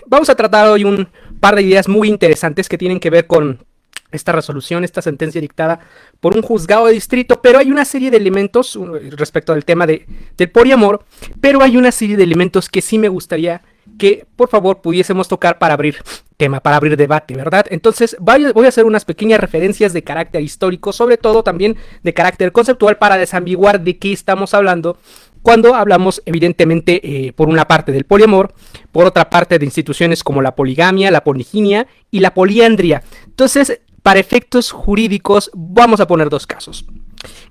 Vamos a tratar hoy un par de ideas muy interesantes que tienen que ver con esta resolución, esta sentencia dictada por un juzgado de distrito, pero hay una serie de elementos respecto al tema del poliamor, pero hay una serie de elementos que sí me gustaría que por favor pudiésemos tocar para abrir tema, para abrir debate, ¿verdad? Entonces voy a hacer unas pequeñas referencias de carácter histórico, sobre todo también de carácter conceptual, para desambiguar de qué estamos hablando cuando hablamos evidentemente por una parte del poliamor, por otra parte de instituciones como la poligamia, la poliginia y la poliandria. Entonces, para efectos jurídicos vamos a poner dos casos.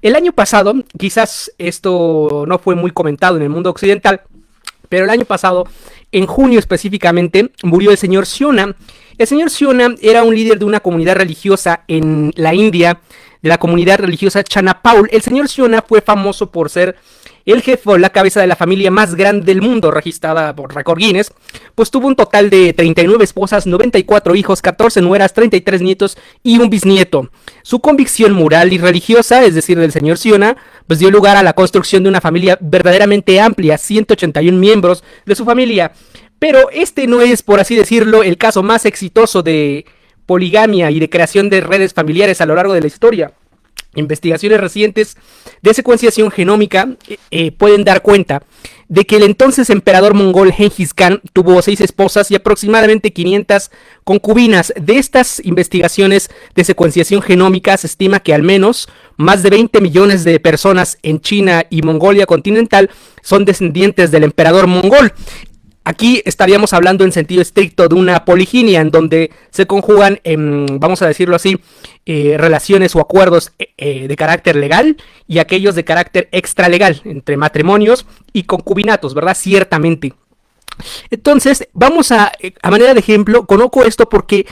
El año pasado, quizás esto no fue muy comentado en el mundo occidental, pero el año pasado, en junio específicamente, murió el señor Siona. El señor Siona era un líder de una comunidad religiosa en la India, de la comunidad religiosa Chanapaul. El señor Siona fue famoso por ser el jefe o la cabeza de la familia más grande del mundo, registrada por Récord Guinness, pues tuvo un total de 39 esposas, 94 hijos, 14 nueras, 33 nietos y un bisnieto. Su convicción moral y religiosa, es decir, del señor Siona, pues dio lugar a la construcción de una familia verdaderamente amplia, 181 miembros de su familia. Pero este no es, por así decirlo, el caso más exitoso de poligamia y de creación de redes familiares a lo largo de la historia. Investigaciones recientes de secuenciación genómica pueden dar cuenta de que el entonces emperador mongol Genghis Khan tuvo 6 esposas y aproximadamente 500 concubinas. De estas investigaciones de secuenciación genómica se estima que al menos más de 20 millones de personas en China y Mongolia continental son descendientes del emperador mongol. Aquí estaríamos hablando en sentido estricto de una poliginia, en donde se conjugan, vamos a decirlo así, relaciones o acuerdos de carácter legal y aquellos de carácter extralegal, entre matrimonios y concubinatos, ¿verdad? Ciertamente. Entonces, vamos a manera de ejemplo, conozco esto porque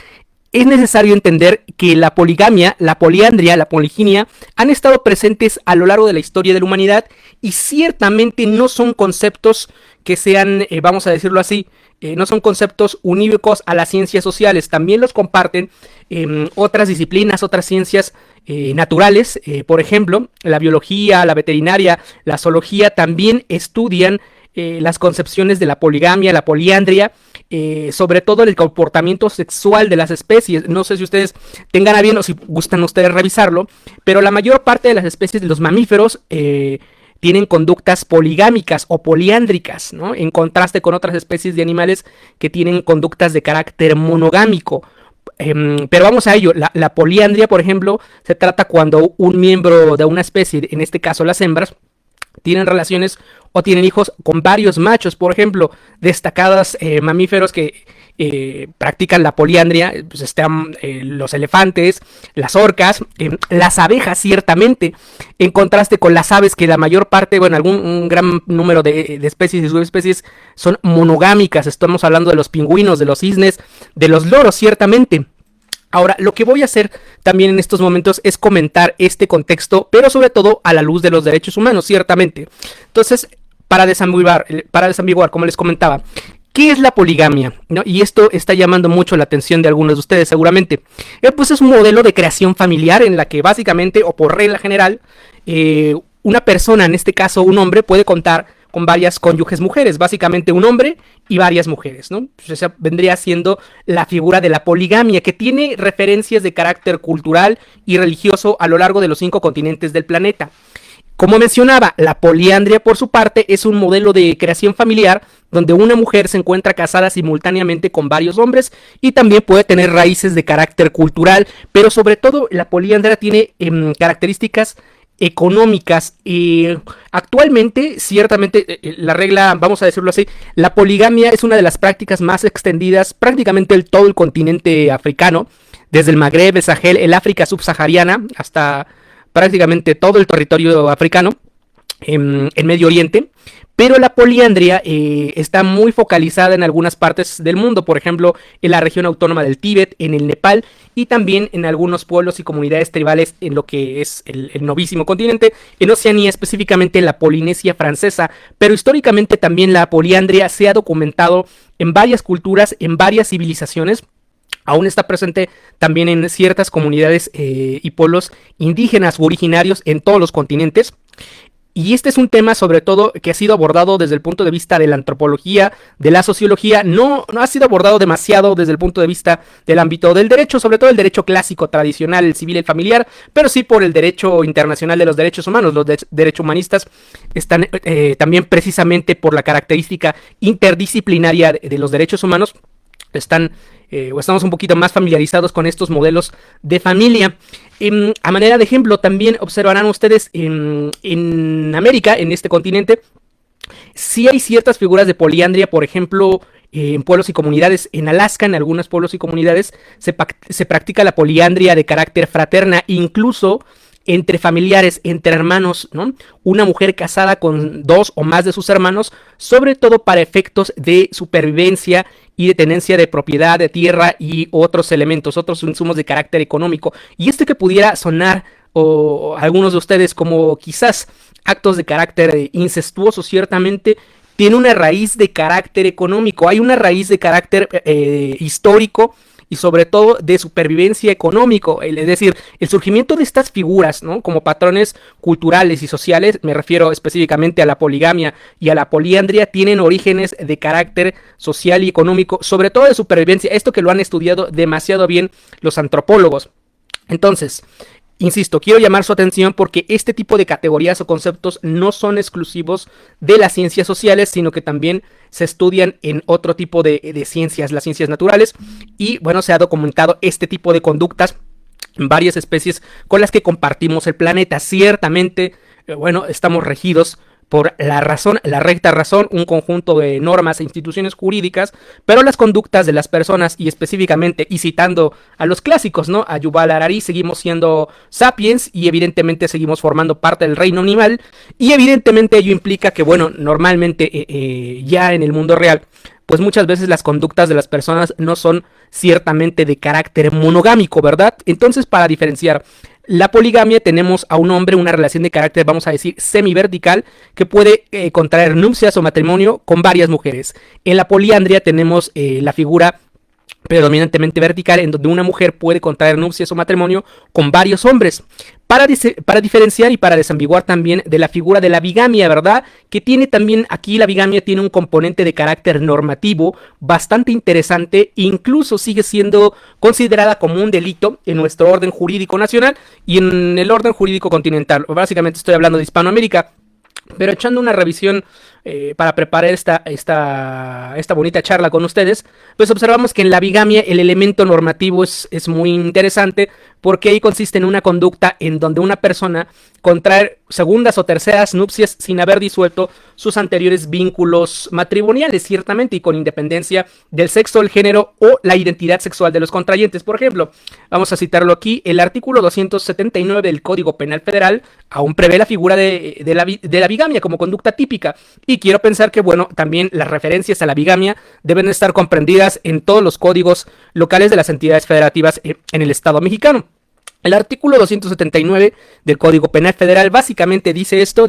es necesario entender que la poligamia, la poliandria, la poliginia han estado presentes a lo largo de la historia de la humanidad y ciertamente no son conceptos que sean, vamos a decirlo así, no son conceptos unívocos a las ciencias sociales, también los comparten otras disciplinas, otras ciencias naturales, por ejemplo, la biología, la veterinaria, la zoología también estudian las concepciones de la poligamia, la poliandria, sobre todo el comportamiento sexual de las especies. No sé si ustedes tengan a bien o si gustan ustedes revisarlo, pero la mayor parte de las especies de los mamíferos tienen conductas poligámicas o poliándricas, ¿no? En contraste con otras especies de animales que tienen conductas de carácter monogámico. Pero vamos a ello, la poliandria, por ejemplo, se trata cuando un miembro de una especie, en este caso las hembras, tienen relaciones o tienen hijos con varios machos. Por ejemplo, destacados mamíferos que practican la poliandria, pues están los elefantes, las orcas, las abejas ciertamente, en contraste con las aves que la mayor parte, bueno, un gran número de especies y subespecies son monogámicas. Estamos hablando de los pingüinos, de los cisnes, de los loros ciertamente. Ahora, lo que voy a hacer también en estos momentos es comentar este contexto, pero sobre todo a la luz de los derechos humanos, ciertamente. Entonces, para desambiguar, como les comentaba, ¿qué es la poligamia? ¿No? Y esto está llamando mucho la atención de algunos de ustedes seguramente. Pues es un modelo de creación familiar en la que básicamente, o por regla general, una persona, en este caso un hombre, puede contar con varias cónyuges mujeres, básicamente un hombre y varias mujeres, ¿no? Pues esa vendría siendo la figura de la poligamia, que tiene referencias de carácter cultural y religioso a lo largo de los 5 continentes del planeta. Como mencionaba, la poliandria, por su parte, es un modelo de creación familiar donde una mujer se encuentra casada simultáneamente con varios hombres y también puede tener raíces de carácter cultural, pero sobre todo la poliandria tiene características económicas. Actualmente, ciertamente, la regla, vamos a decirlo así, la poligamia es una de las prácticas más extendidas prácticamente en todo el continente africano, desde el Magreb, el Sahel, el África subsahariana, hasta prácticamente todo el territorio africano, en Medio Oriente. Pero la poliandria está muy focalizada en algunas partes del mundo, por ejemplo, en la región autónoma del Tíbet, en el Nepal y también en algunos pueblos y comunidades tribales en lo que es el novísimo continente, en Oceanía, específicamente en la Polinesia francesa. Pero históricamente también la poliandria se ha documentado en varias culturas, en varias civilizaciones. Aún está presente también en ciertas comunidades y pueblos indígenas u originarios en todos los continentes. Y este es un tema sobre todo que ha sido abordado desde el punto de vista de la antropología, de la sociología, no ha sido abordado demasiado desde el punto de vista del ámbito del derecho, sobre todo el derecho clásico, tradicional, el civil, el familiar, pero sí por el derecho internacional de los derechos humanos. Los derechos humanistas están también precisamente por la característica interdisciplinaria de los derechos humanos, estamos un poquito más familiarizados con estos modelos de familia. A manera de ejemplo, también observarán ustedes en América, en este continente, sí hay ciertas figuras de poliandria, por ejemplo, en pueblos y comunidades. En Alaska, en algunos pueblos y comunidades, se practica la poliandria de carácter fraterna, incluso entre familiares, entre hermanos, ¿no? Una mujer casada con 2 o más de sus hermanos, sobre todo para efectos de supervivencia y de tenencia de propiedad de tierra y otros elementos, otros insumos de carácter económico. Y esto que pudiera sonar o a algunos de ustedes como quizás actos de carácter incestuoso, ciertamente tiene una raíz de carácter económico, hay una raíz de carácter histórico y sobre todo de supervivencia económico, es decir, el surgimiento de estas figuras, ¿no? Como patrones culturales y sociales, me refiero específicamente a la poligamia y a la poliandria, tienen orígenes de carácter social y económico, sobre todo de supervivencia, esto que lo han estudiado demasiado bien los antropólogos. Entonces, insisto, quiero llamar su atención porque este tipo de categorías o conceptos no son exclusivos de las ciencias sociales, sino que también se estudian en otro tipo de ciencias, las ciencias naturales, y bueno, se ha documentado este tipo de conductas en varias especies con las que compartimos el planeta. Ciertamente, bueno, estamos regidos por la razón, la recta razón, un conjunto de normas e instituciones jurídicas, pero las conductas de las personas, y específicamente, y citando a los clásicos, ¿no? A Yuval Harari, seguimos siendo sapiens y evidentemente seguimos formando parte del reino animal, y evidentemente ello implica que, bueno, normalmente ya en el mundo real, pues muchas veces las conductas de las personas no son ciertamente de carácter monogámico, ¿verdad? Entonces, para diferenciar la poligamia, tenemos a un hombre, una relación de carácter, vamos a decir, semivertical, que puede contraer nupcias o matrimonio con varias mujeres. En la poliandria tenemos la figura predominantemente vertical, en donde una mujer puede contraer nupcias o matrimonio con varios hombres. Para diferenciar y para desambiguar también de la figura de la bigamia, ¿verdad? Que tiene también, aquí la bigamia tiene un componente de carácter normativo bastante interesante, incluso sigue siendo considerada como un delito en nuestro orden jurídico nacional y en el orden jurídico continental. Básicamente estoy hablando de Hispanoamérica. Pero echando una revisión para preparar esta bonita charla con ustedes, pues observamos que en la bigamia el elemento normativo es muy interesante, porque ahí consiste en una conducta en donde una persona contrae segundas o terceras nupcias sin haber disuelto sus anteriores vínculos matrimoniales, ciertamente, y con independencia del sexo, el género o la identidad sexual de los contrayentes. Por ejemplo, vamos a citarlo aquí, el artículo 279 del Código Penal Federal aún prevé la figura de la bigamia como conducta típica, y quiero pensar que, bueno, también las referencias a la bigamia deben estar comprendidas en todos los códigos locales de las entidades federativas en el Estado mexicano. El artículo 279 del Código Penal Federal básicamente dice esto,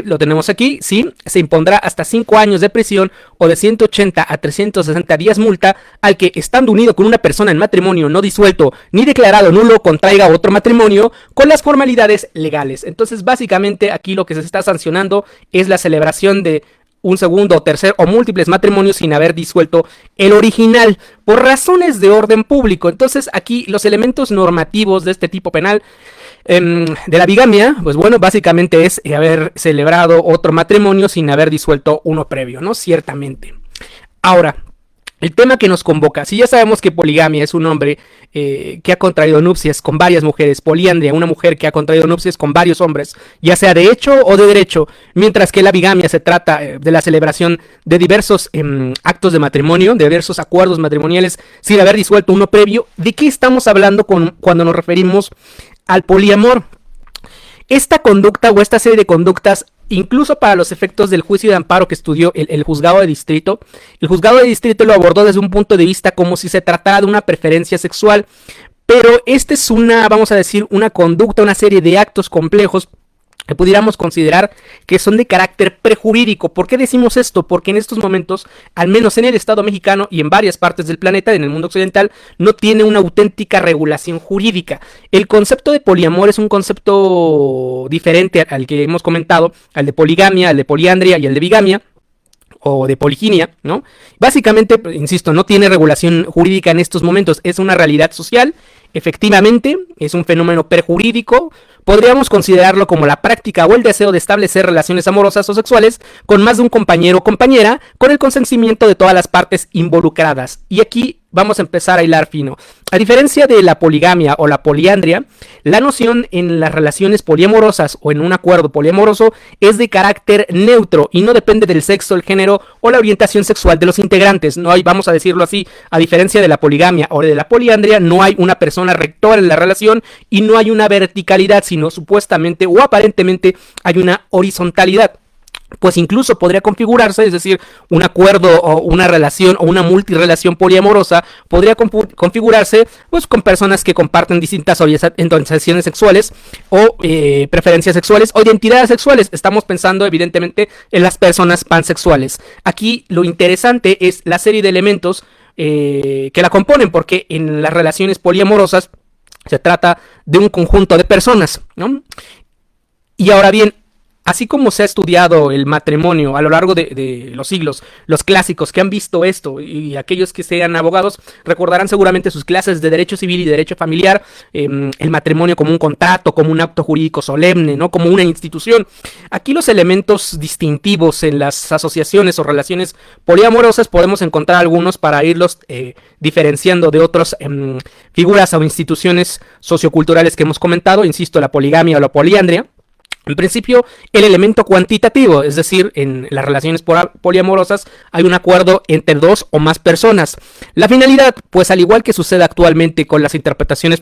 lo tenemos aquí, sí, se impondrá hasta 5 años de prisión o de 180 a 360 días multa al que, estando unido con una persona en matrimonio no disuelto ni declarado nulo, contraiga otro matrimonio con las formalidades legales. Entonces, básicamente aquí lo que se está sancionando es la celebración de un segundo o tercer o múltiples matrimonios sin haber disuelto el original por razones de orden público. Entonces, aquí los elementos normativos de este tipo penal de la bigamia, pues bueno, básicamente es haber celebrado otro matrimonio sin haber disuelto uno previo, ¿no? Ciertamente. Ahora, el tema que nos convoca, si ya sabemos que poligamia es un hombre que ha contraído nupcias con varias mujeres, poliandria, una mujer que ha contraído nupcias con varios hombres, ya sea de hecho o de derecho, mientras que la bigamia se trata de la celebración de diversos actos de matrimonio, de diversos acuerdos matrimoniales sin haber disuelto uno previo. ¿De qué estamos hablando cuando nos referimos al poliamor? Esta conducta o esta serie de conductas, incluso para los efectos del juicio de amparo que estudió el juzgado de distrito, el juzgado de distrito lo abordó desde un punto de vista como si se tratara de una preferencia sexual, pero esta es una, vamos a decir, una conducta, una serie de actos complejos que pudiéramos considerar que son de carácter prejurídico. ¿Por qué decimos esto? Porque en estos momentos, al menos en el Estado mexicano y en varias partes del planeta, en el mundo occidental, no tiene una auténtica regulación jurídica. El concepto de poliamor es un concepto diferente al que hemos comentado, al de poligamia, al de poliandria y al de bigamia, o de poliginia, ¿no? Básicamente, insisto, no tiene regulación jurídica en estos momentos, es una realidad social, efectivamente, es un fenómeno perjurídico. Podríamos considerarlo como la práctica o el deseo de establecer relaciones amorosas o sexuales con más de un compañero o compañera, con el consentimiento de todas las partes involucradas. Y aquí vamos a empezar a hilar fino. A diferencia de la poligamia o la poliandria, la noción en las relaciones poliamorosas o en un acuerdo poliamoroso es de carácter neutro y no depende del sexo, el género o la orientación sexual de los integrantes. No hay, vamos a decirlo así, a diferencia de la poligamia o de la poliandria, no hay una persona rectora en la relación y no hay una verticalidad, sino supuestamente o aparentemente hay una horizontalidad. Pues incluso podría configurarse, es decir, un acuerdo o una relación o una multirelación poliamorosa podría configurarse pues con personas que comparten distintas orientaciones sexuales o preferencias sexuales o identidades sexuales. Estamos pensando evidentemente en las personas pansexuales. Aquí lo interesante es la serie de elementos que la componen, porque en las relaciones poliamorosas se trata de un conjunto de personas, ¿no? Y ahora bien, así como se ha estudiado el matrimonio a lo largo de los siglos, los clásicos que han visto esto y aquellos que sean abogados recordarán seguramente sus clases de derecho civil y derecho familiar, el matrimonio como un contrato, como un acto jurídico solemne, ¿no? Como una institución. Aquí los elementos distintivos en las asociaciones o relaciones poliamorosas podemos encontrar algunos para irlos diferenciando de otras figuras o instituciones socioculturales que hemos comentado, insisto, la poligamia o la poliandria. En principio, el elemento cuantitativo, es decir, en las relaciones poliamorosas hay un acuerdo entre dos o más personas. La finalidad, pues al igual que sucede actualmente con las interpretaciones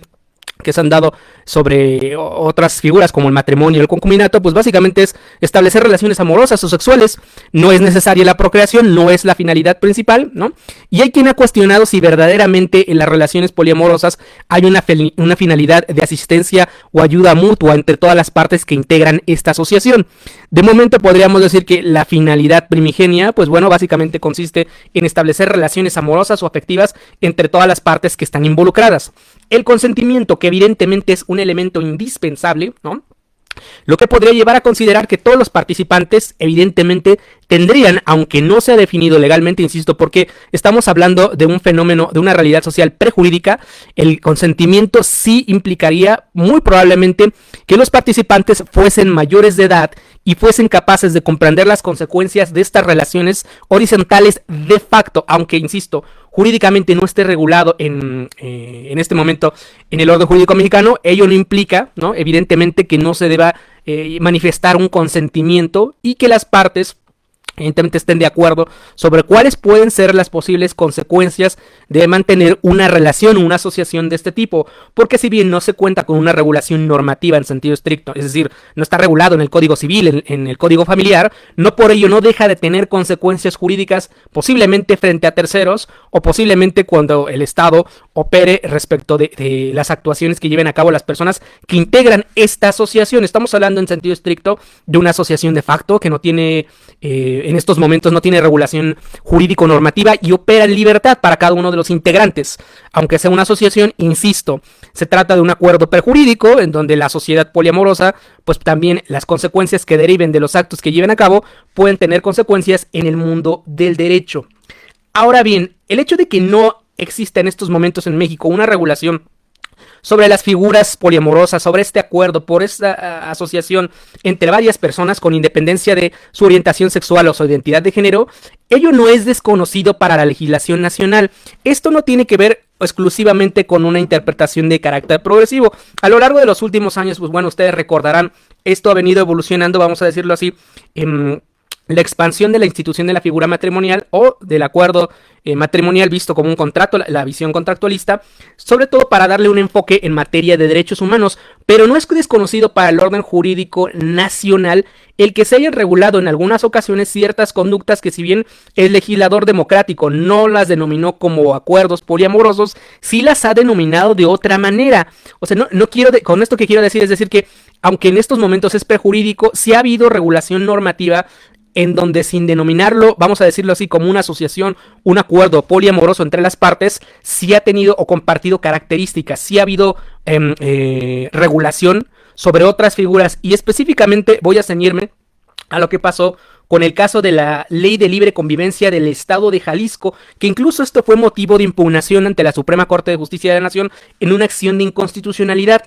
que se han dado sobre otras figuras como el matrimonio y el concubinato, pues básicamente es establecer relaciones amorosas o sexuales. No es necesaria la procreación, no es la finalidad principal, ¿no? Y hay quien ha cuestionado si verdaderamente en las relaciones poliamorosas hay una finalidad de asistencia o ayuda mutua entre todas las partes que integran esta asociación. De momento podríamos decir que la finalidad primigenia, pues bueno, básicamente consiste en establecer relaciones amorosas o afectivas entre todas las partes que están involucradas. El consentimiento, que evidentemente es un elemento indispensable, ¿no? Lo que podría llevar a considerar que todos los participantes evidentemente tendrían, aunque no se ha definido legalmente, insisto, porque estamos hablando de un fenómeno, de una realidad social prejurídica, el consentimiento sí implicaría muy probablemente que los participantes fuesen mayores de edad y fuesen capaces de comprender las consecuencias de estas relaciones horizontales de facto, aunque, insisto, jurídicamente no esté regulado en este momento en el orden jurídico mexicano. Ello no implica, ¿no?, evidentemente, que no se deba manifestar un consentimiento y que las partes evidentemente estén de acuerdo sobre cuáles pueden ser las posibles consecuencias de mantener una relación o una asociación de este tipo, porque si bien no se cuenta con una regulación normativa en sentido estricto, es decir, no está regulado en el Código Civil, en el Código Familiar, no por ello no deja de tener consecuencias jurídicas posiblemente frente a terceros o posiblemente cuando el Estado opere respecto de las actuaciones que lleven a cabo las personas que integran esta asociación. Estamos hablando en sentido estricto de una asociación de facto que no tiene en estos momentos no tiene regulación jurídico normativa y opera en libertad para cada uno de los integrantes. Aunque sea una asociación, insisto, se trata de un acuerdo prejurídico en donde la sociedad poliamorosa, pues también las consecuencias que deriven de los actos que lleven a cabo pueden tener consecuencias en el mundo del derecho. Ahora bien, el hecho de que no exista en estos momentos en México una regulación sobre las figuras poliamorosas, sobre este acuerdo por esta asociación entre varias personas con independencia de su orientación sexual o su identidad de género, ello no es desconocido para la legislación nacional. Esto no tiene que ver exclusivamente con una interpretación de carácter progresivo. A lo largo de los últimos años, pues bueno, ustedes recordarán, esto ha venido evolucionando, vamos a decirlo así, la expansión de la institución de la figura matrimonial o del acuerdo matrimonial visto como un contrato, la visión contractualista, sobre todo para darle un enfoque en materia de derechos humanos, pero no es desconocido para el orden jurídico nacional el que se hayan regulado en algunas ocasiones ciertas conductas que, si bien el legislador democrático no las denominó como acuerdos poliamorosos, sí las ha denominado de otra manera. O sea, no quiero con esto que quiero decir es decir que aunque en estos momentos es prejurídico, sí ha habido regulación normativa en donde, sin denominarlo, vamos a decirlo así, como una asociación, un acuerdo poliamoroso entre las partes, sí ha tenido o compartido características, sí ha habido regulación sobre otras figuras, y específicamente voy a ceñirme a lo que pasó con el caso de la Ley de Libre Convivencia del Estado de Jalisco, que incluso esto fue motivo de impugnación ante la Suprema Corte de Justicia de la Nación en una acción de inconstitucionalidad.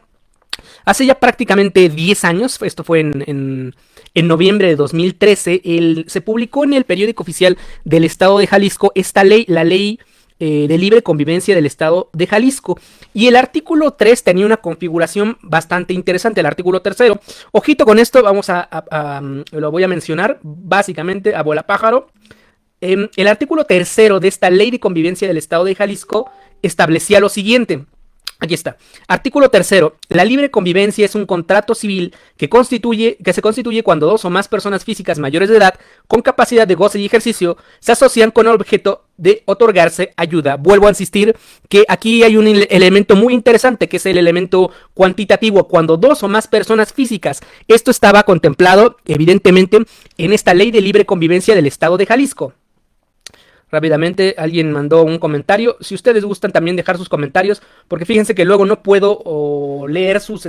Hace ya prácticamente 10 años, esto fue en noviembre de 2013, se publicó en el periódico oficial del Estado de Jalisco esta ley, la Ley de Libre Convivencia del Estado de Jalisco. Y el artículo 3 tenía una configuración bastante interesante, el artículo 3. Ojito con esto, lo voy a mencionar básicamente a bola pájaro. El artículo 3 de esta Ley de Convivencia del Estado de Jalisco establecía lo siguiente. Aquí está. Artículo 3. La libre convivencia es un contrato civil que se constituye cuando dos o más personas físicas mayores de edad con capacidad de goce y ejercicio se asocian con el objeto de otorgarse ayuda. Vuelvo a insistir que aquí hay un elemento muy interesante, que es el elemento cuantitativo. Cuando dos o más personas físicas, esto estaba contemplado evidentemente en esta Ley de Libre Convivencia del Estado de Jalisco. Rápidamente alguien mandó un comentario. Si ustedes gustan también dejar sus comentarios, porque fíjense que luego no puedo leer sus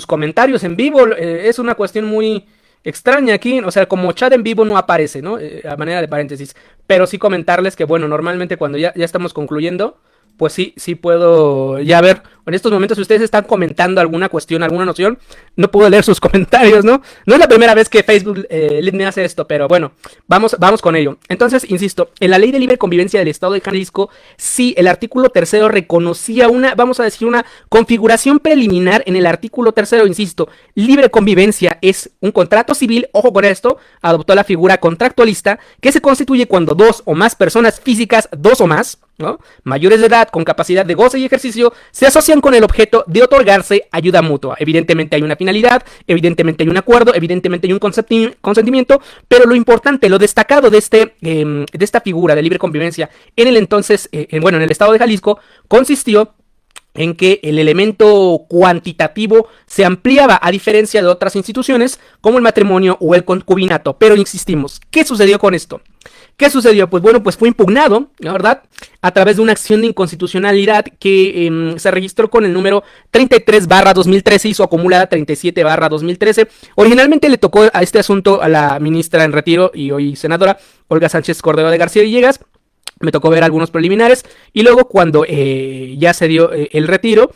comentarios en vivo. Es una cuestión muy extraña aquí. O sea, como chat en vivo no aparece, ¿no? A manera de paréntesis. Pero sí comentarles que, bueno, normalmente cuando ya estamos concluyendo, pues sí puedo ya ver. En estos momentos, si ustedes están comentando alguna cuestión, alguna noción, no puedo leer sus comentarios, ¿no? No es la primera vez que Facebook me hace esto, pero bueno, vamos con ello. Entonces, insisto, en la Ley de Libre Convivencia del Estado de Jalisco, sí, el artículo 3 reconocía vamos a decir, una configuración preliminar en el artículo 3, insisto, libre convivencia es un contrato civil, ojo con esto, adoptó la figura contractualista, que se constituye cuando dos o más personas físicas, dos o más, ¿no?, mayores de edad con capacidad de goce y ejercicio, se asocian con el objeto de otorgarse ayuda mutua. Evidentemente hay una finalidad, evidentemente hay un acuerdo, evidentemente hay un consentimiento, pero lo importante, lo destacado de esta figura de libre convivencia en el entonces, en el Estado de Jalisco, consistió en que el elemento cuantitativo se ampliaba, a diferencia de otras instituciones como el matrimonio o el concubinato. Pero insistimos, ¿qué sucedió con esto? ¿Qué sucedió? Pues bueno, pues fue impugnado, la verdad, a través de una acción de inconstitucionalidad que se registró con el número 33/2013 y su acumulada 37/2013. Originalmente le tocó a este asunto a la ministra en retiro y hoy senadora Olga Sánchez Cordero de García Villegas. Me tocó ver algunos preliminares y luego cuando ya se dio el retiro,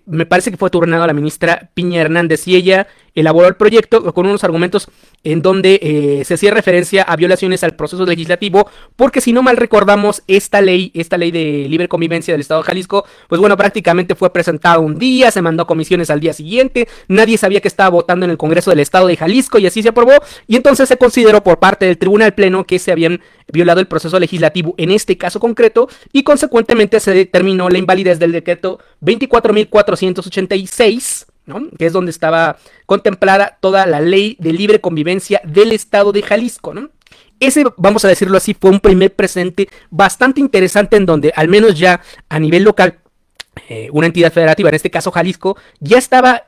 me parece que fue turnado a la ministra Piña Hernández y ella elaboró el proyecto con unos argumentos en donde se hacía referencia a violaciones al proceso legislativo, porque si no mal recordamos, esta ley de libre convivencia del Estado de Jalisco, pues bueno, prácticamente fue presentada un día, se mandó a comisiones al día siguiente, nadie sabía que estaba votando en el Congreso del Estado de Jalisco y así se aprobó, y entonces se consideró por parte del Tribunal Pleno que se habían violado el proceso legislativo en este caso concreto, y consecuentemente se determinó la invalidez del decreto 24.486, ¿no?, que es donde estaba contemplada toda la Ley de Libre Convivencia del Estado de Jalisco, ¿no? Ese, vamos a decirlo así, fue un primer presente bastante interesante en donde, al menos ya a nivel local, una entidad federativa, en este caso Jalisco, ya estaba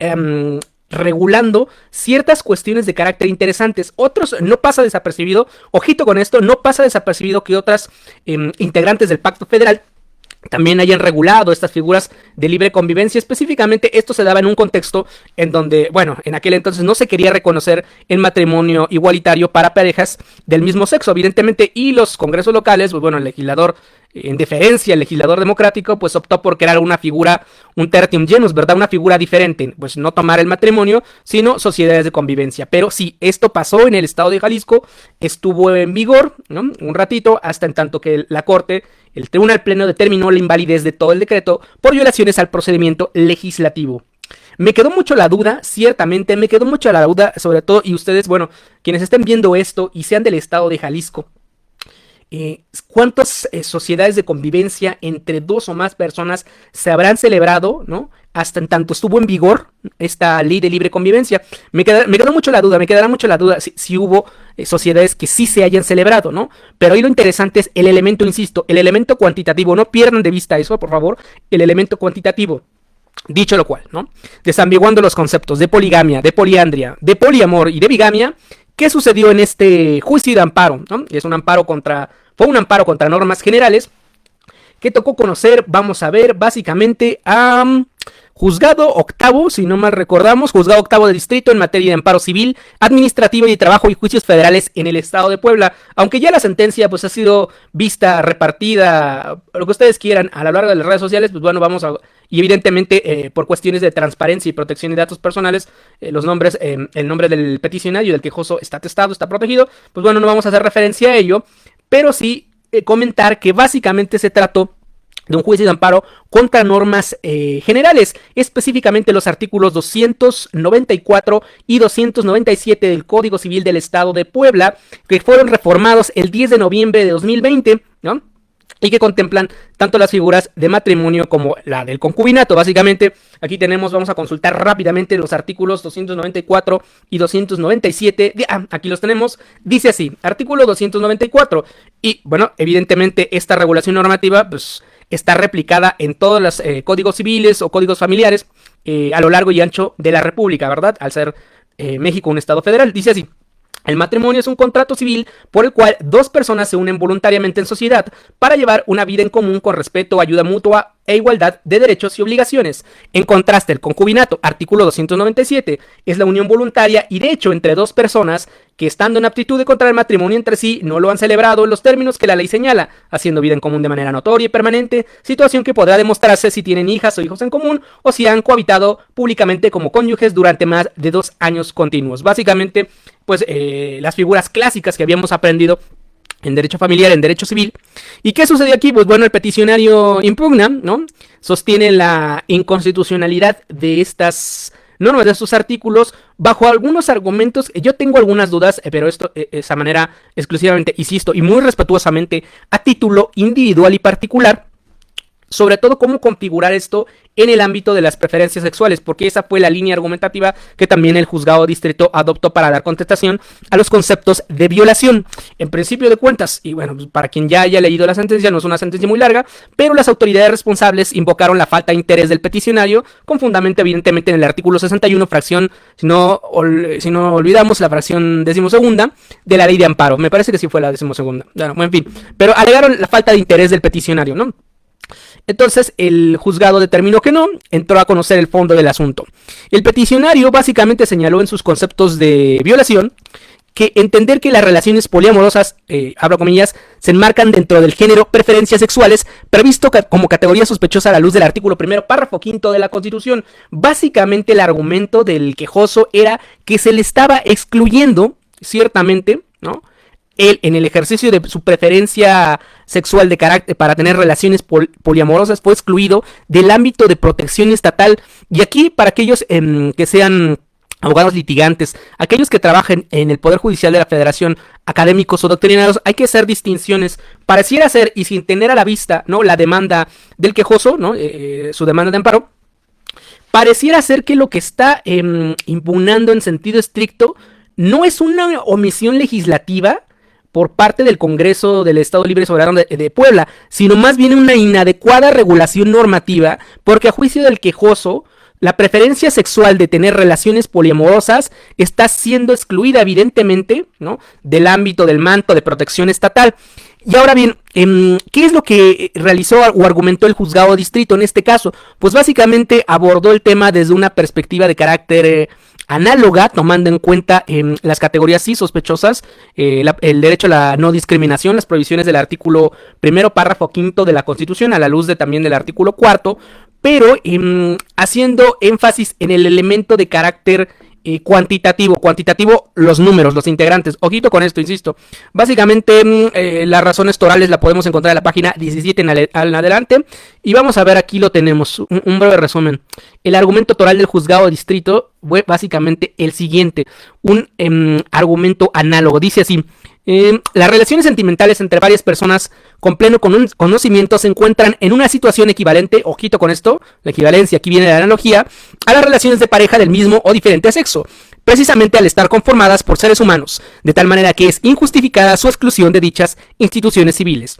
regulando ciertas cuestiones de carácter interesantes. Otros no pasa desapercibido, ojito con esto, no pasa desapercibido que otras integrantes del Pacto Federal también hayan regulado estas figuras de libre convivencia. Específicamente esto se daba en un contexto en donde, bueno, en aquel entonces no se quería reconocer el matrimonio igualitario para parejas del mismo sexo, evidentemente, y los congresos locales, pues bueno, el legislador, en deferencia al legislador democrático, pues optó por crear una figura, un tertium genus, ¿verdad? Una figura diferente, pues no tomar el matrimonio, sino sociedades de convivencia. Pero sí, esto pasó en el Estado de Jalisco, estuvo en vigor, ¿no?, un ratito, hasta en tanto que la Corte, el Tribunal Pleno, determinó la invalidez de todo el decreto por violaciones al procedimiento legislativo. Me quedó mucho la duda, ciertamente, me quedó mucho la duda, sobre todo, y ustedes, bueno, quienes estén viendo esto y sean del Estado de Jalisco, ¿cuántas sociedades de convivencia entre dos o más personas se habrán celebrado, ¿no?, hasta en tanto estuvo en vigor esta ley de libre convivencia? Me quedó mucho la duda, me quedará mucho la duda si hubo sociedades que sí se hayan celebrado, ¿no? Pero ahí lo interesante es el elemento, insisto, el elemento cuantitativo. No pierdan de vista eso, por favor, el elemento cuantitativo. Dicho lo cual, ¿no? Desambiguando los conceptos de poligamia, de poliandria, de poliamor y de bigamia, ¿qué sucedió en este juicio de amparo? ¿No? Fue un amparo contra normas generales que tocó conocer, vamos a ver, básicamente a Juzgado Octavo, si no mal recordamos, Juzgado Octavo de Distrito en materia de amparo civil, administrativo y de trabajo y juicios federales en el estado de Puebla. Aunque ya la sentencia pues ha sido vista, repartida, lo que ustedes quieran, a lo largo de las redes sociales, pues bueno, y evidentemente por cuestiones de transparencia y protección de datos personales, el nombre del peticionario, del quejoso está atestado, está protegido, pues bueno, no vamos a hacer referencia a ello, pero sí comentar que básicamente se trató de un juicio de amparo contra normas generales, específicamente los artículos 294 y 297 del Código Civil del Estado de Puebla, que fueron reformados el 10 de noviembre de 2020, ¿no? Y que contemplan tanto las figuras de matrimonio como la del concubinato. Básicamente, aquí vamos a consultar rápidamente los artículos 294 y 297. Aquí los tenemos. Dice así, artículo 294. Y bueno, evidentemente esta regulación normativa pues está replicada en todos los códigos civiles o códigos familiares a lo largo y ancho de la República, ¿verdad? Al ser México un estado federal. Dice así. El matrimonio es un contrato civil por el cual dos personas se unen voluntariamente en sociedad para llevar una vida en común con respeto, ayuda mutua e igualdad de derechos y obligaciones. En contraste, el concubinato, artículo 297, es la unión voluntaria y de hecho entre dos personas que estando en aptitud de contraer matrimonio entre sí no lo han celebrado en los términos que la ley señala, haciendo vida en común de manera notoria y permanente, situación que podrá demostrarse si tienen hijas o hijos en común o si han cohabitado públicamente como cónyuges durante más de 2 años continuos. Básicamente, pues las figuras clásicas que habíamos aprendido en derecho familiar, en derecho civil. ¿Y qué sucedió aquí? Pues bueno, el peticionario impugna, ¿no? Sostiene la inconstitucionalidad de estas normas, de estos artículos, bajo algunos argumentos. Yo tengo algunas dudas, pero esto esa manera exclusivamente, insisto, y muy respetuosamente a título individual y particular, sobre todo cómo configurar esto en el ámbito de las preferencias sexuales, porque esa fue la línea argumentativa que también el juzgado distrito adoptó para dar contestación a los conceptos de violación. En principio de cuentas, y bueno, para quien ya haya leído la sentencia, no es una sentencia muy larga, pero las autoridades responsables invocaron la falta de interés del peticionario, con fundamento evidentemente en el artículo 61, fracción, si no olvidamos, la fracción 12ª de la ley de amparo. Me parece que sí fue la 12ª. Bueno, en fin, pero alegaron la falta de interés del peticionario, ¿no? Entonces el juzgado determinó que no, entró a conocer el fondo del asunto. El peticionario básicamente señaló en sus conceptos de violación que entender que las relaciones poliamorosas, abro comillas, se enmarcan dentro del género preferencias sexuales previsto como categoría sospechosa a la luz del artículo 1, párrafo 5 de la Constitución. Básicamente el argumento del quejoso era que se le estaba excluyendo, ciertamente, ¿no?, él en el ejercicio de su preferencia sexual de carácter para tener relaciones poliamorosas fue excluido del ámbito de protección estatal. Y aquí para aquellos que sean abogados litigantes, aquellos que trabajen en el Poder Judicial de la Federación, académicos o doctrinarios, hay que hacer distinciones. Pareciera ser, y sin tener a la vista, ¿no?, la demanda del quejoso, ¿no?, su demanda de amparo, pareciera ser que lo que está impugnando en sentido estricto no es una omisión legislativa por parte del Congreso del Estado Libre y Soberano de Puebla, sino más bien una inadecuada regulación normativa, porque a juicio del quejoso, la preferencia sexual de tener relaciones poliamorosas está siendo excluida evidentemente, ¿no?, del ámbito del manto de protección estatal. Y ahora bien, ¿qué es lo que realizó o argumentó el juzgado distrito en este caso? Pues básicamente abordó el tema desde una perspectiva de carácter análoga, tomando en cuenta las categorías sí sospechosas, el derecho a la no discriminación, las provisiones del artículo 1, párrafo 5 de la Constitución, a la luz también del artículo 4, pero haciendo énfasis en el elemento de carácter cuantitativo, los números, los integrantes. Ojito con esto, insisto. Básicamente las razones torales la podemos encontrar en la página 17 en adelante. Y vamos a ver, aquí lo tenemos, un breve resumen. El argumento toral del juzgado de distrito fue básicamente el siguiente, un argumento análogo. Dice así: las relaciones sentimentales entre varias personas con pleno conocimiento se encuentran en una situación equivalente, ojito con esto, la equivalencia, aquí viene la analogía, a las relaciones de pareja del mismo o diferente sexo, precisamente al estar conformadas por seres humanos, de tal manera que es injustificada su exclusión de dichas instituciones civiles.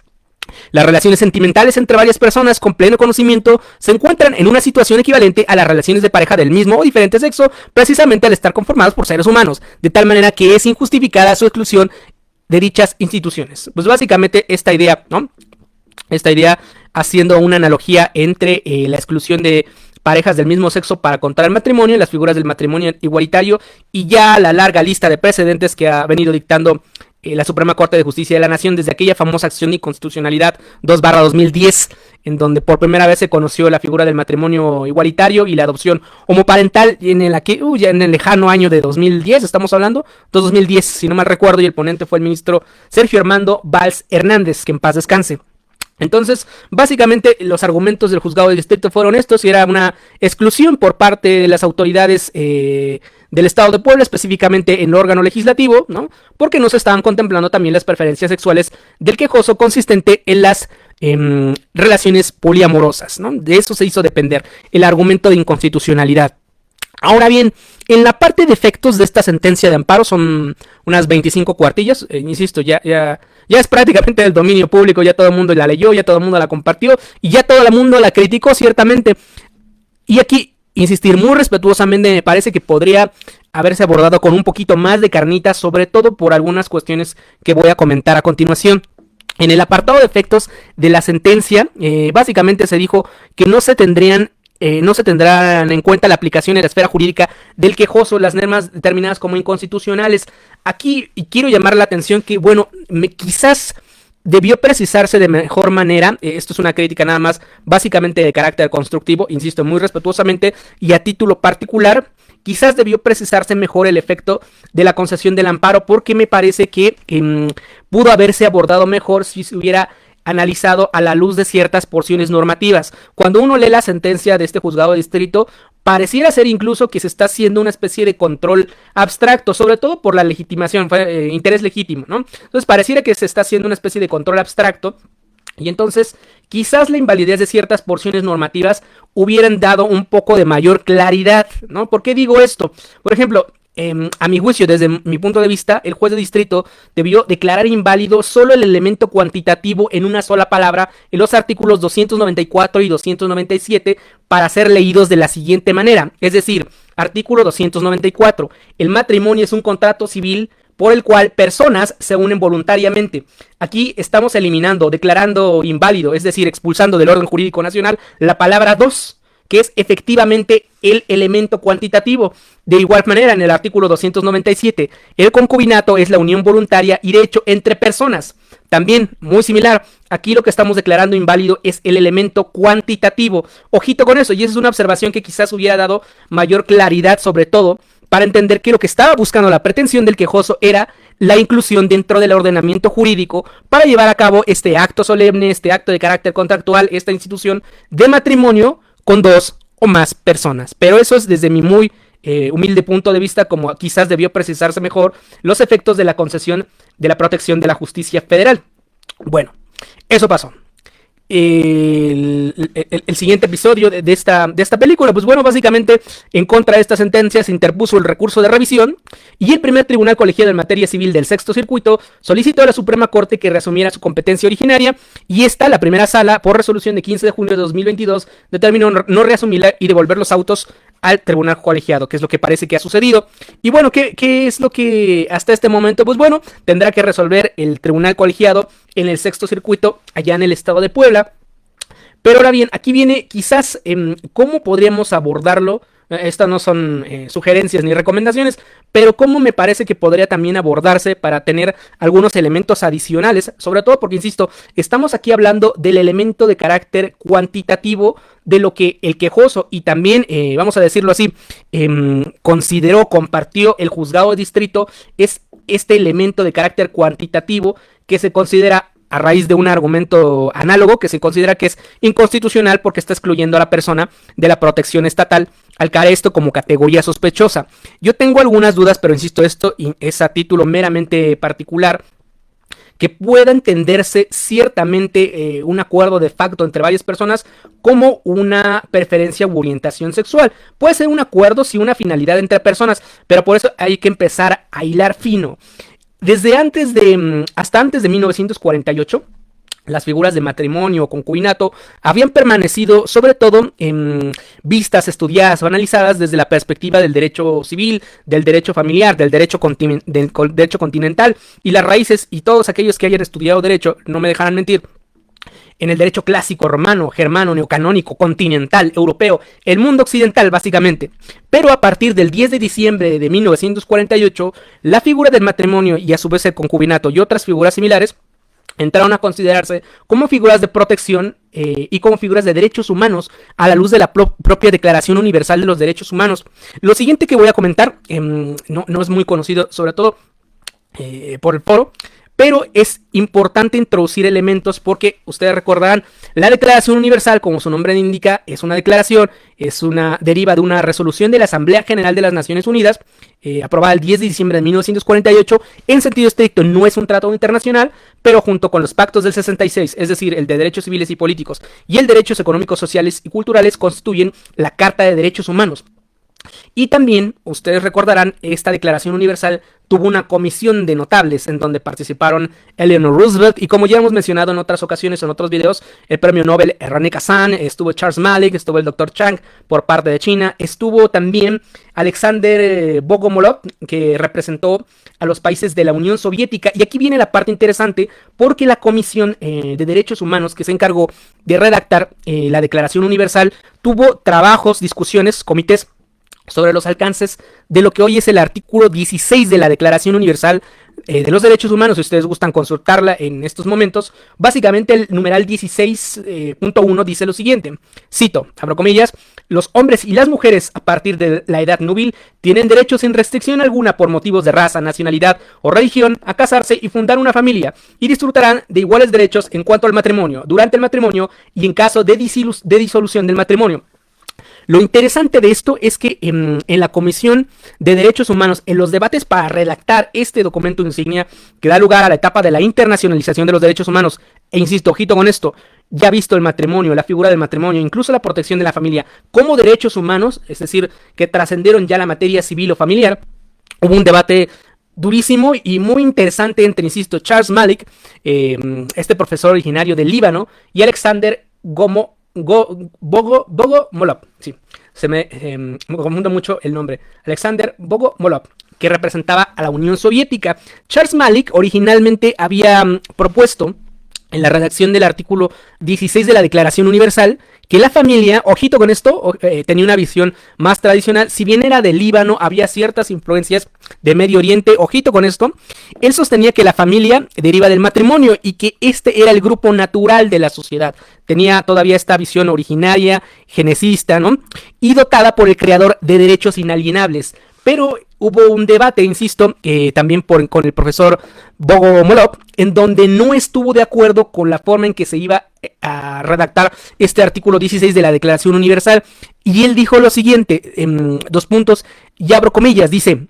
Las relaciones sentimentales entre varias personas con pleno conocimiento se encuentran en una situación equivalente a las relaciones de pareja del mismo o diferente sexo, precisamente al estar conformadas por seres humanos, de tal manera que es injustificada su exclusión de dichas instituciones. Pues básicamente esta idea, ¿no? Esta idea haciendo una analogía entre la exclusión de parejas del mismo sexo para contar el matrimonio, las figuras del matrimonio igualitario y ya la larga lista de precedentes que ha venido dictando la Suprema Corte de Justicia de la Nación desde aquella famosa acción de inconstitucionalidad 2/2010, en donde por primera vez se conoció la figura del matrimonio igualitario y la adopción homoparental en ya en el lejano año de 2010, estamos hablando, 2010 si no mal recuerdo, y el ponente fue el ministro Sergio Armando Valls Hernández, que en paz descanse. Entonces, básicamente los argumentos del juzgado de distrito fueron estos, y era una exclusión por parte de las autoridades del Estado de Puebla, específicamente en el órgano legislativo, ¿no? Porque no se estaban contemplando también las preferencias sexuales del quejoso consistente en las relaciones poliamorosas, ¿no? De eso se hizo depender el argumento de inconstitucionalidad. Ahora bien, en la parte de efectos de esta sentencia de amparo son unas 25 cuartillas, insisto, ya es prácticamente del dominio público, ya todo el mundo la leyó, ya todo el mundo la compartió y ya todo el mundo la criticó ciertamente. Y aquí, insistir muy respetuosamente, me parece que podría haberse abordado con un poquito más de carnita, sobre todo por algunas cuestiones que voy a comentar a continuación. En el apartado de efectos de la sentencia, básicamente se dijo que no se tendrán en cuenta la aplicación en la esfera jurídica del quejoso las normas determinadas como inconstitucionales. Aquí y quiero llamar la atención que, bueno, quizás debió precisarse de mejor manera. Esto es una crítica nada más, básicamente de carácter constructivo, insisto, muy respetuosamente y a título particular. Quizás debió precisarse mejor el efecto de la concesión del amparo, porque me parece que pudo haberse abordado mejor si se hubiera analizado a la luz de ciertas porciones normativas. Cuando uno lee la sentencia de este juzgado de distrito, pareciera ser incluso que se está haciendo una especie de control abstracto, sobre todo por la legitimación, interés legítimo, ¿no? Entonces pareciera que se está haciendo una especie de control abstracto, y entonces quizás la invalidez de ciertas porciones normativas hubieran dado un poco de mayor claridad, ¿no? ¿Por qué digo esto? Por ejemplo, a mi juicio, desde mi punto de vista, el juez de distrito debió declarar inválido solo el elemento cuantitativo en una sola palabra en los artículos 294 y 297 para ser leídos de la siguiente manera. Es decir, artículo 294, el matrimonio es un contrato civil por el cual personas se unen voluntariamente. Aquí estamos eliminando, declarando inválido, es decir, expulsando del orden jurídico nacional la palabra dos, que es efectivamente el elemento cuantitativo. De igual manera, en el artículo 297, el concubinato es la unión voluntaria y de hecho entre personas. También, muy similar, aquí lo que estamos declarando inválido es el elemento cuantitativo. Ojito con eso, y esa es una observación que quizás hubiera dado mayor claridad, sobre todo para entender que lo que estaba buscando la pretensión del quejoso era la inclusión dentro del ordenamiento jurídico para llevar a cabo este acto solemne, este acto de carácter contractual, esta institución de matrimonio con dos o más personas. Pero eso es desde mi muy humilde punto de vista, como quizás debió precisarse mejor los efectos de la concesión de la protección de la justicia federal. Bueno, eso pasó. El siguiente episodio de esta película, pues bueno, básicamente en contra de esta sentencia se interpuso el recurso de revisión y el primer tribunal colegiado en materia civil del sexto circuito solicitó a la Suprema Corte que reasumiera su competencia originaria, y esta, la primera sala, por resolución de 15 de junio de 2022, determinó no reasumirla y devolver los autos al tribunal colegiado, que es lo que parece que ha sucedido. Y bueno, ¿qué es lo que hasta este momento? Pues bueno, tendrá que resolver el tribunal colegiado en el sexto circuito allá en el estado de Puebla. Pero ahora bien, aquí viene quizás cómo podríamos abordarlo. Estas no son sugerencias ni recomendaciones, pero cómo me parece que podría también abordarse para tener algunos elementos adicionales, sobre todo porque, insisto, estamos aquí hablando del elemento de carácter cuantitativo de lo que el quejoso y también, vamos a decirlo así, compartió el juzgado de distrito, es este elemento de carácter cuantitativo que se considera, a raíz de un argumento análogo, que se considera que es inconstitucional porque está excluyendo a la persona de la protección estatal al caer esto como categoría sospechosa. Yo tengo algunas dudas, pero insisto, esto es a título meramente particular, que pueda entenderse ciertamente un acuerdo de facto entre varias personas como una preferencia u orientación sexual. Puede ser un acuerdo, sí, una finalidad entre personas, pero por eso hay que empezar a hilar fino. Hasta antes de 1948, las figuras de matrimonio o concubinato habían permanecido sobre todo vistas, estudiadas o analizadas desde la perspectiva del derecho civil, del derecho familiar, del derecho continental, y las raíces, y todos aquellos que hayan estudiado derecho no me dejarán mentir, en el derecho clásico romano, germano, neocanónico, continental, europeo, el mundo occidental básicamente. Pero a partir del 10 de diciembre de 1948, la figura del matrimonio y a su vez el concubinato y otras figuras similares entraron a considerarse como figuras de protección y como figuras de derechos humanos a la luz de la propia Declaración Universal de los Derechos Humanos. Lo siguiente que voy a comentar no es muy conocido, sobre todo por el foro, pero es importante introducir elementos porque ustedes recordarán, la Declaración Universal, como su nombre indica, es una declaración, deriva de una resolución de la Asamblea General de las Naciones Unidas, aprobada el 10 de diciembre de 1948, en sentido estricto no es un tratado internacional, pero junto con los pactos del 66, es decir, el de derechos civiles y políticos, y el de derechos económicos, sociales y culturales, constituyen la Carta de Derechos Humanos. Y también, ustedes recordarán, esta Declaración Universal tuvo una comisión de notables en donde participaron Eleanor Roosevelt y, como ya hemos mencionado en otras ocasiones, en otros videos, el premio Nobel René Cassin, estuvo Charles Malik, estuvo el Dr. Chang por parte de China, estuvo también Alexander Bogomolov, que representó a los países de la Unión Soviética. Y aquí viene la parte interesante, porque la Comisión de Derechos Humanos, que se encargó de redactar la Declaración Universal, tuvo trabajos, discusiones, comités sobre los alcances de lo que hoy es el artículo 16 de la Declaración Universal de los Derechos Humanos. Si ustedes gustan consultarla en estos momentos, básicamente el numeral 16.1 dice lo siguiente, cito, abro comillas, los hombres y las mujeres a partir de la edad núbil tienen derecho sin restricción alguna por motivos de raza, nacionalidad o religión a casarse y fundar una familia, y disfrutarán de iguales derechos en cuanto al matrimonio, durante el matrimonio y en caso de disolución del matrimonio. Lo interesante de esto es que en la Comisión de Derechos Humanos, en los debates para redactar este documento insignia que da lugar a la etapa de la internacionalización de los derechos humanos, e insisto, ojito con esto, ya visto el matrimonio, la figura del matrimonio, incluso la protección de la familia como derechos humanos, es decir, que trascendieron ya la materia civil o familiar, hubo un debate durísimo y muy interesante entre, insisto, Charles Malik, este profesor originario del Líbano, y Alexander Bogomolov, sí, me confundo mucho el nombre, Alexander Bogomolov, que representaba a la Unión Soviética. Charles Malik originalmente había propuesto en la redacción del artículo 16 de la Declaración Universal que la familia, ojito con esto, tenía una visión más tradicional. Si bien era del Líbano, había ciertas influencias de Medio Oriente, ojito con esto. Él sostenía que la familia deriva del matrimonio y que este era el grupo natural de la sociedad. Tenía todavía esta visión originaria, genesista, ¿no? Y dotada por el creador de derechos inalienables. Pero hubo un debate, insisto, también con el profesor Bogomolov, en donde no estuvo de acuerdo con la forma en que se iba a redactar este artículo 16 de la Declaración Universal. Y él dijo lo siguiente, dos puntos, y abro comillas, dice: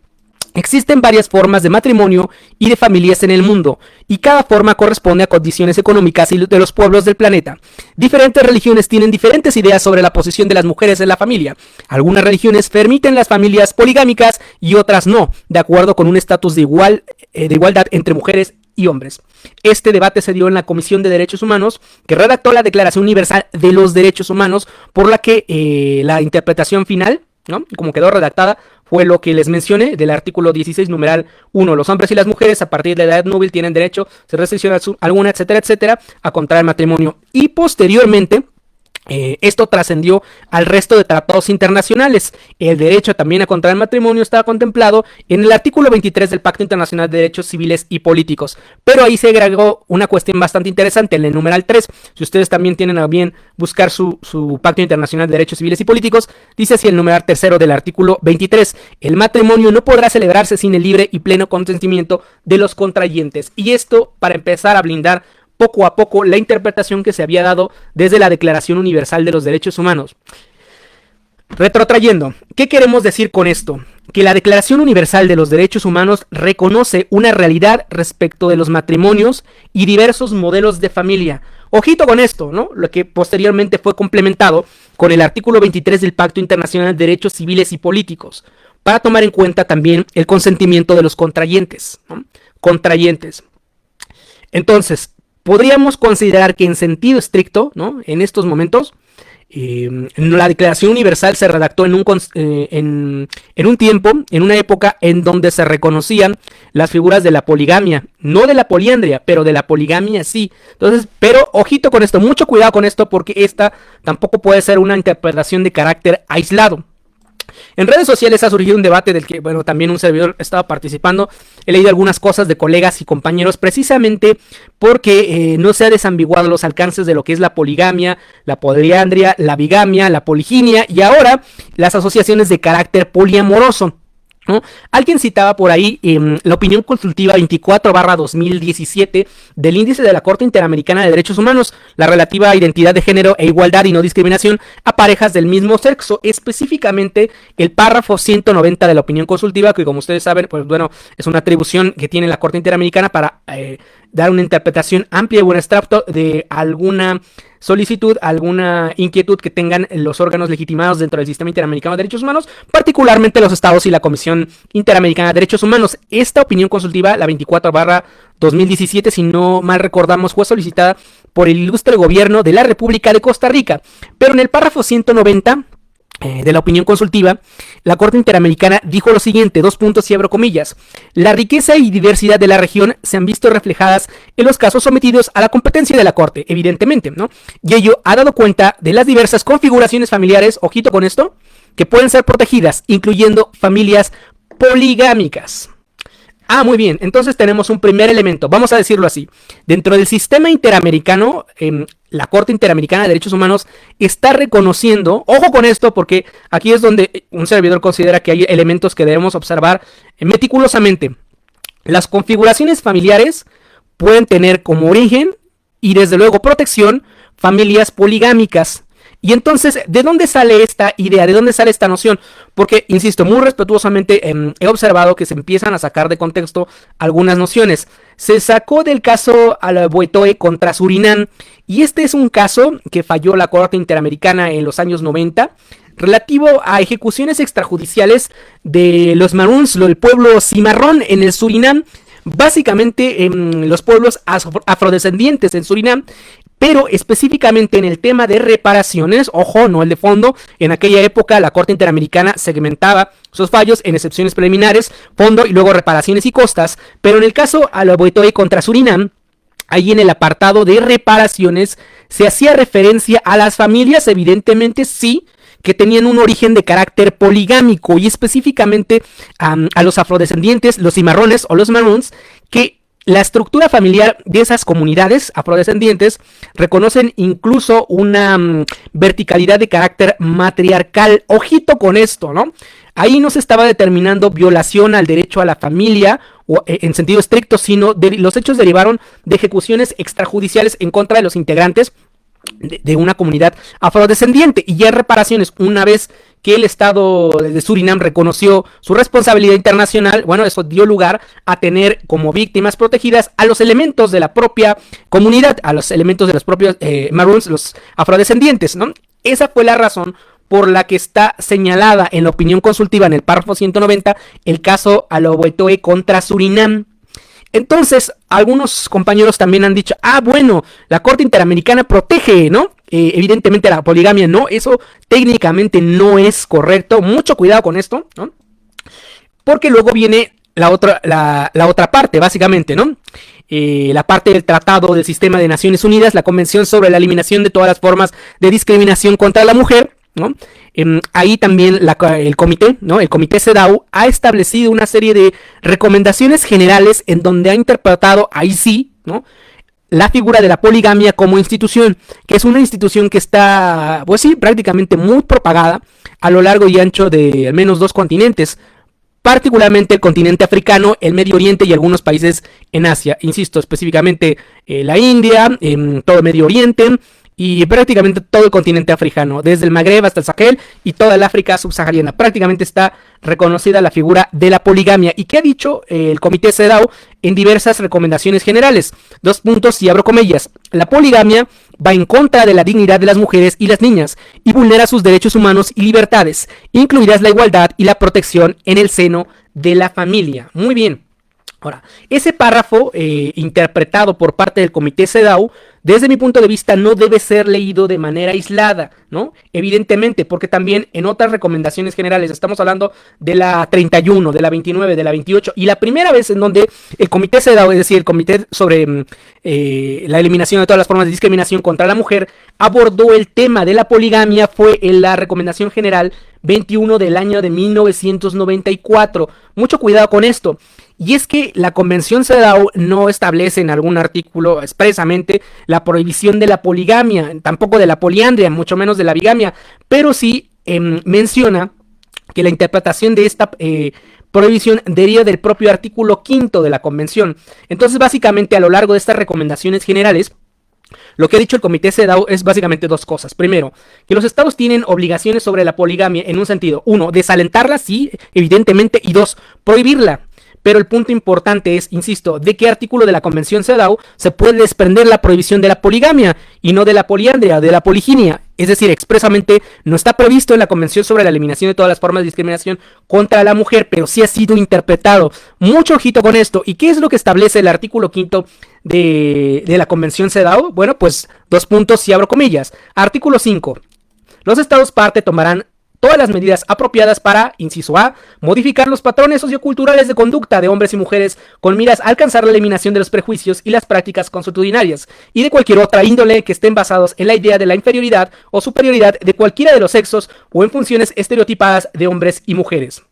existen varias formas de matrimonio y de familias en el mundo, y cada forma corresponde a condiciones económicas de los pueblos del planeta. Diferentes religiones tienen diferentes ideas sobre la posición de las mujeres en la familia. Algunas religiones permiten las familias poligámicas y otras no, de acuerdo con un estatus de igualdad entre mujeres y hombres. Este debate se dio en la Comisión de Derechos Humanos, que redactó la Declaración Universal de los Derechos Humanos, por la que la interpretación final, ¿no?, como quedó redactada, fue lo que les mencioné del artículo 16, numeral 1. Los hombres y las mujeres a partir de la edad núbil tienen derecho, sin restricción alguna, etcétera, etcétera, a contraer matrimonio. Y posteriormente, esto trascendió al resto de tratados internacionales. El derecho también a contraer matrimonio estaba contemplado en el artículo 23 del Pacto Internacional de Derechos Civiles y Políticos. Pero ahí se agregó una cuestión bastante interesante en el numeral 3. Si ustedes también tienen a bien buscar su Pacto Internacional de Derechos Civiles y Políticos, dice así el numeral tercero del artículo 23: el matrimonio no podrá celebrarse sin el libre y pleno consentimiento de los contrayentes. Y esto para empezar a blindar poco a poco la interpretación que se había dado desde la Declaración Universal de los Derechos Humanos. Retrotrayendo, ¿qué queremos decir con esto? Que la Declaración Universal de los Derechos Humanos reconoce una realidad respecto de los matrimonios y diversos modelos de familia. Ojito con esto, ¿no? Lo que posteriormente fue complementado con el artículo 23 del Pacto Internacional de Derechos Civiles y Políticos, para tomar en cuenta también el consentimiento de los contrayentes, ¿no? Contrayentes. Entonces, podríamos considerar que en sentido estricto, ¿no? En estos momentos, la Declaración Universal se redactó en un tiempo, en una época en donde se reconocían las figuras de la poligamia, no de la poliandria, pero de la poligamia sí. Entonces, pero ojito con esto, mucho cuidado con esto, porque esta tampoco puede ser una interpretación de carácter aislado. En redes sociales ha surgido un debate del que, bueno, también un servidor estaba participando. He leído algunas cosas de colegas y compañeros precisamente porque no se ha desambiguado los alcances de lo que es la poligamia, la poliandria, la bigamia, la poliginia y ahora las asociaciones de carácter poliamoroso, ¿no? Alguien citaba por ahí la opinión consultiva 24/2017 del índice de la Corte Interamericana de Derechos Humanos, la relativa a identidad de género e igualdad y no discriminación a parejas del mismo sexo, específicamente el párrafo 190 de la opinión consultiva, que como ustedes saben, pues bueno, es una atribución que tiene la Corte Interamericana para dar una interpretación amplia y buen extracto de alguna solicitud, alguna inquietud que tengan los órganos legitimados dentro del Sistema Interamericano de Derechos Humanos, particularmente los estados y la Comisión Interamericana de Derechos Humanos. Esta opinión consultiva, la 24/2017, si no mal recordamos, fue solicitada por el ilustre gobierno de la República de Costa Rica, pero en el párrafo 190 de la opinión consultiva, la Corte Interamericana dijo lo siguiente, dos puntos y abro comillas: la riqueza y diversidad de la región se han visto reflejadas en los casos sometidos a la competencia de la Corte, evidentemente, ¿no? Y ello ha dado cuenta de las diversas configuraciones familiares, ojito con esto, que pueden ser protegidas, incluyendo familias poligámicas. Ah, muy bien, entonces tenemos un primer elemento, vamos a decirlo así. Dentro del sistema interamericano, la Corte Interamericana de Derechos Humanos está reconociendo, ojo con esto, porque aquí es donde un servidor considera que hay elementos que debemos observar meticulosamente. Las configuraciones familiares pueden tener como origen y desde luego protección familias poligámicas. Y entonces, ¿de dónde sale esta idea? ¿De dónde sale esta noción? Porque, insisto, muy respetuosamente he observado que se empiezan a sacar de contexto algunas nociones. Se sacó del caso Alabuetoe contra Surinam, y este es un caso que falló la Corte Interamericana en los años 90, relativo a ejecuciones extrajudiciales de los Maroons, el pueblo cimarrón en el Surinam, básicamente los pueblos afrodescendientes en Surinam, pero específicamente en el tema de reparaciones, ojo, no el de fondo. En aquella época la Corte Interamericana segmentaba sus fallos en excepciones preliminares, fondo y luego reparaciones y costas, pero en el caso Alabuetoe contra Surinam, ahí en el apartado de reparaciones se hacía referencia a las familias, evidentemente sí, que tenían un origen de carácter poligámico y específicamente a los afrodescendientes, los cimarrones o los maroons, que la estructura familiar de esas comunidades afrodescendientes reconocen incluso una verticalidad de carácter matriarcal. Ojito con esto, ¿no? Ahí no se estaba determinando violación al derecho a la familia o en sentido estricto, sino los hechos derivaron de ejecuciones extrajudiciales en contra de los integrantes de una comunidad afrodescendiente, y ya en reparaciones, una vez que el Estado de Surinam reconoció su responsabilidad internacional, bueno, eso dio lugar a tener como víctimas protegidas a los elementos de la propia comunidad, a los elementos de los propios Maroons, los afrodescendientes, ¿no? Esa fue la razón por la que está señalada en la opinión consultiva en el párrafo 190 el caso Alabuetoe contra Surinam. Entonces, algunos compañeros también han dicho, bueno, la Corte Interamericana protege, ¿no? Evidentemente la poligamia no, eso técnicamente no es correcto, mucho cuidado con esto, ¿no? Porque luego viene la otra parte, básicamente, ¿no? La parte del Tratado del Sistema de Naciones Unidas, la Convención sobre la Eliminación de todas las formas de discriminación contra la mujer, ¿no? Ahí también el comité, ¿no? El comité CEDAW ha establecido una serie de recomendaciones generales en donde ha interpretado, ahí sí, ¿no?, la figura de la poligamia como institución, que es una institución que está, pues sí, prácticamente muy propagada a lo largo y ancho de al menos 2 continentes, particularmente el continente africano, el Medio Oriente y algunos países en Asia, insisto, específicamente la India, todo el Medio Oriente y prácticamente todo el continente africano, desde el Magreb hasta el Sahel y toda el África subsahariana. Prácticamente está reconocida la figura de la poligamia. ¿Y qué ha dicho el Comité CEDAW en diversas recomendaciones generales? 2 puntos y abro comillas. La poligamia va en contra de la dignidad de las mujeres y las niñas y vulnera sus derechos humanos y libertades, incluidas la igualdad y la protección en el seno de la familia. Muy bien. Ahora, ese párrafo interpretado por parte del comité CEDAW, desde mi punto de vista, no debe ser leído de manera aislada, ¿no? Evidentemente, porque también en otras recomendaciones generales, estamos hablando de la 31, de la 29, de la 28, y la primera vez en donde el comité CEDAW, es decir, el comité sobre la eliminación de todas las formas de discriminación contra la mujer, abordó el tema de la poligamia, fue en la recomendación general 21 del año de 1994. Mucho cuidado con esto. Y es que la Convención CEDAW no establece en algún artículo expresamente la prohibición de la poligamia, tampoco de la poliandria, mucho menos de la bigamia, pero sí menciona que la interpretación de esta prohibición deriva del propio artículo 5 de la Convención. Entonces, básicamente, a lo largo de estas recomendaciones generales, lo que ha dicho el comité CEDAW es básicamente dos cosas. Primero, que los estados tienen obligaciones sobre la poligamia en un sentido. Uno, desalentarla, sí, evidentemente. Y dos, prohibirla. Pero el punto importante es, insisto, de qué artículo de la Convención CEDAW se puede desprender la prohibición de la poligamia y no de la poliandria, de la poliginia. Es decir, expresamente no está previsto en la Convención sobre la eliminación de todas las formas de discriminación contra la mujer, pero sí ha sido interpretado. Mucho ojito con esto. ¿Y qué es lo que establece el artículo 5 de la Convención CEDAW? Bueno, pues dos puntos y abro comillas. Artículo 5. Los estados parte tomarán todas las medidas apropiadas para, inciso A, modificar los patrones socioculturales de conducta de hombres y mujeres con miras a alcanzar la eliminación de los prejuicios y las prácticas consuetudinarias y de cualquier otra índole que estén basados en la idea de la inferioridad o superioridad de cualquiera de los sexos o en funciones estereotipadas de hombres y mujeres.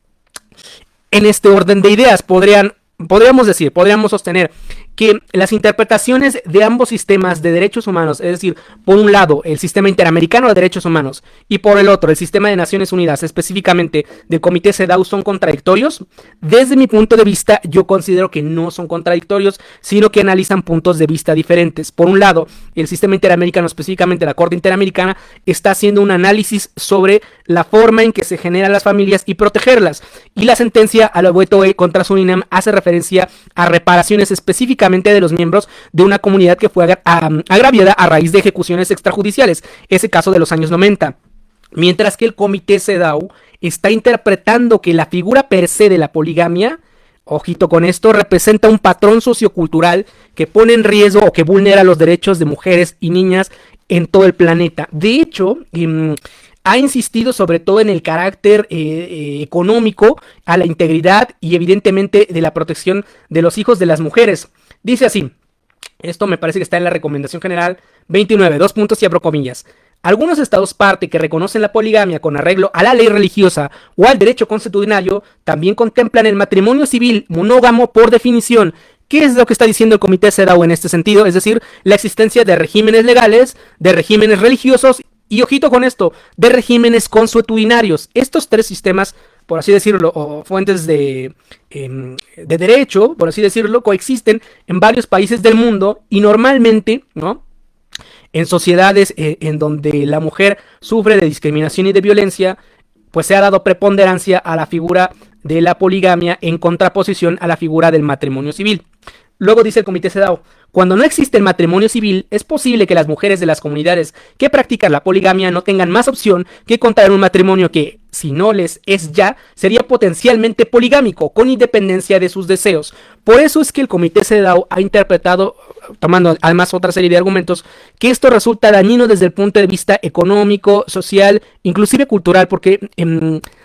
En este orden de ideas podríamos sostener que las interpretaciones de ambos sistemas de derechos humanos, es decir, por un lado el sistema interamericano de derechos humanos y por el otro el sistema de Naciones Unidas, específicamente del Comité CEDAW, son contradictorios. Desde mi punto de vista, yo considero que no son contradictorios, sino que analizan puntos de vista diferentes. Por un lado, el sistema interamericano, específicamente la Corte Interamericana, está haciendo un análisis sobre la forma en que se generan las familias y protegerlas, y la sentencia a la WTO contra Surinam hace referencia a reparaciones específicamente de los miembros de una comunidad que fue agraviada a raíz de ejecuciones extrajudiciales, ese caso de los años 90. Mientras que el comité CEDAW está interpretando que la figura per se de la poligamia, ojito con esto, representa un patrón sociocultural que pone en riesgo o que vulnera los derechos de mujeres y niñas en todo el planeta. De hecho, ha insistido sobre todo en el carácter económico, a la integridad y evidentemente de la protección de los hijos de las mujeres. Dice así, esto me parece que está en la recomendación general 29, dos puntos y abro comillas. Algunos estados parte que reconocen la poligamia con arreglo a la ley religiosa o al derecho consuetudinario también contemplan el matrimonio civil monógamo por definición. ¿Qué es lo que está diciendo el comité CEDAW en este sentido? Es decir, la existencia de regímenes legales, de regímenes religiosos y, ojito con esto, de regímenes consuetudinarios. Estos tres sistemas, por así decirlo, o fuentes de derecho, por así decirlo, coexisten en varios países del mundo y normalmente, ¿no?, en sociedades en donde la mujer sufre de discriminación y de violencia, pues se ha dado preponderancia a la figura de la poligamia en contraposición a la figura del matrimonio civil. Luego dice el comité CEDAW, cuando no existe el matrimonio civil, es posible que las mujeres de las comunidades que practican la poligamia no tengan más opción que contraer un matrimonio que, si no les es ya, sería potencialmente poligámico, con independencia de sus deseos. Por eso es que el comité CEDAW ha interpretado, tomando además otra serie de argumentos, que esto resulta dañino desde el punto de vista económico, social, inclusive cultural, porque